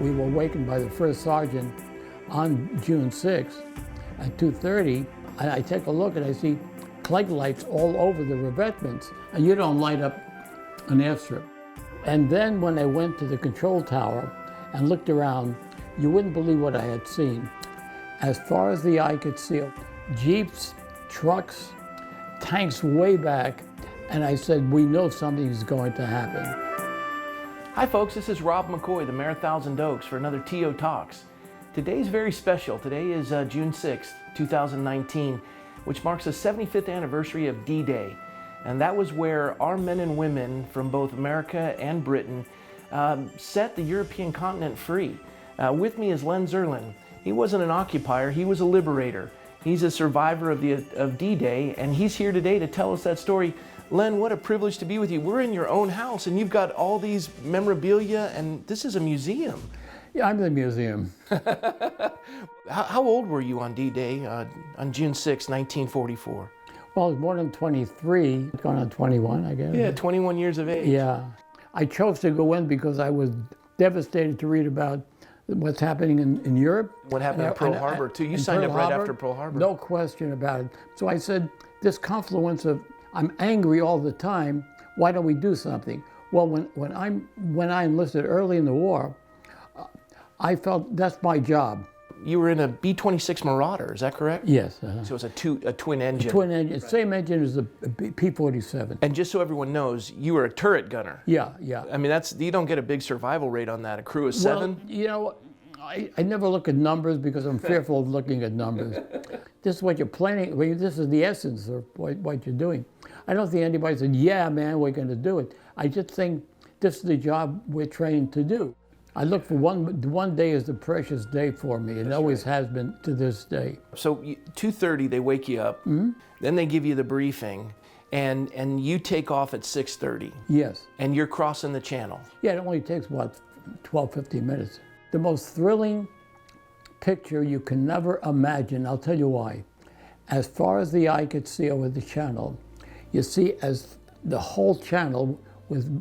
We were awakened by the first sergeant on June 6th at 2:30, and I take a look and I see Klieg lights all over the revetments, and you don't light up an airstrip. And then when I went to the control tower and looked around, you wouldn't believe what I had seen. As far as the eye could see, jeeps, trucks, tanks way back, and I said, we know something's going to happen. Hi folks, this is Rob McCoy, the Mayor of Thousand Oaks, for another TO Talks. Today's very special. Today is June 6th, 2019, which marks the 75th anniversary of D-Day. And that was where our men and women from both America and Britain set the European continent free. With me is Len Zerlin. He wasn't an occupier, he was a liberator. He's a survivor of D-Day, and he's here today to tell us that story. Len, what a privilege to be with you. We're in your own house, and you've got all these memorabilia, and this is a museum. Yeah, I'm the museum. How old were you on D-Day, on June 6, 1944? Well, I was born in 23, going on 21, I guess. Yeah, 21 years of age. Yeah. I chose to go in because I was devastated to read about what's happening in Europe. What happened at Pearl Harbor, too. You signed up right after Pearl Harbor. No question about it. So I said, this confluence of, I'm angry all the time, why don't we do something? Well, when I enlisted early in the war, I felt that's my job. You were in a B-26 Marauder, is that correct? Yes. So it's a twin engine. Twin engine, right. Same engine as the P-47. And just so everyone knows, you were a turret gunner. Yeah, yeah. I mean, you don't get a big survival rate on that. A crew of 7? Well, you know, I never look at numbers because I'm fearful of looking at numbers. This is what you're planning. I mean, this is the essence of what you're doing. I don't think anybody said, yeah, man, we're going to do it. I just think this is the job we're trained to do. I look for one day as the precious day for me. It always has been to this day. So 2:30, they wake you up. Mm-hmm. Then they give you the briefing, and you take off at 6:30. Yes. And you're crossing the channel. Yeah, it only takes, what, 12, 15 minutes. The most thrilling picture you can never imagine. I'll tell you why. As far as the eye could see over the channel, you see as the whole channel with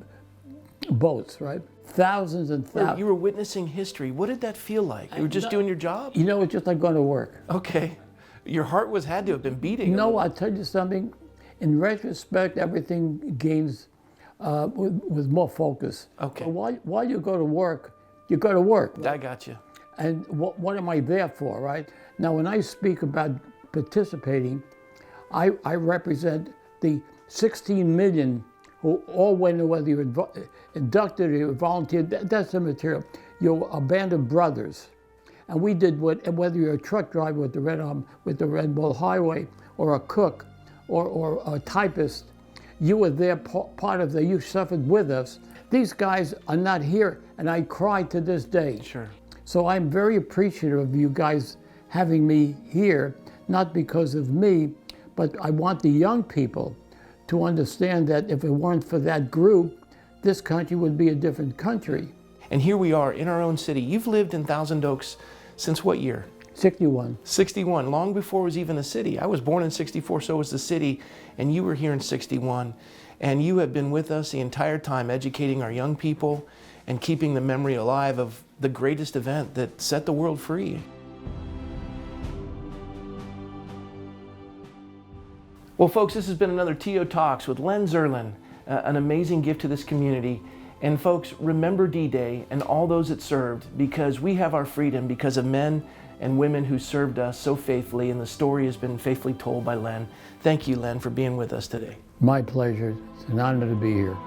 boats, right? Thousands and thousands. You were witnessing history. What did that feel like? You were just doing your job? You know, it's just like going to work. Okay. Your heart had to have been beating. No, I'll tell you something. In retrospect, everything gains with more focus. Okay. While you go to work, you go to work. I got you. And what am I there for, right? Now, when I speak about participating, I represent the 16 million who all went, whether you're inducted or you volunteered, that's the material. You're a band of brothers. And we did whether you're a truck driver with the Red Bull Highway, or a cook, or a typist, you were there, part of you suffered with us. These guys are not here, and I cry to this day. Sure. So I'm very appreciative of you guys having me here, not because of me, but I want the young people to understand that if it weren't for that group, this country would be a different country. And here we are in our own city. You've lived in Thousand Oaks since what year? 61. 61, long before it was even a city. I was born in 64, so was the city, and you were here in 61. And you have been with us the entire time, educating our young people and keeping the memory alive of the greatest event that set the world free. Well, folks, this has been another TO Talks with Len Zerlin, an amazing gift to this community. And folks, remember D-Day and all those that served, because we have our freedom because of men and women who served us so faithfully, and the story has been faithfully told by Len. Thank you, Len, for being with us today. My pleasure. It's an honor to be here.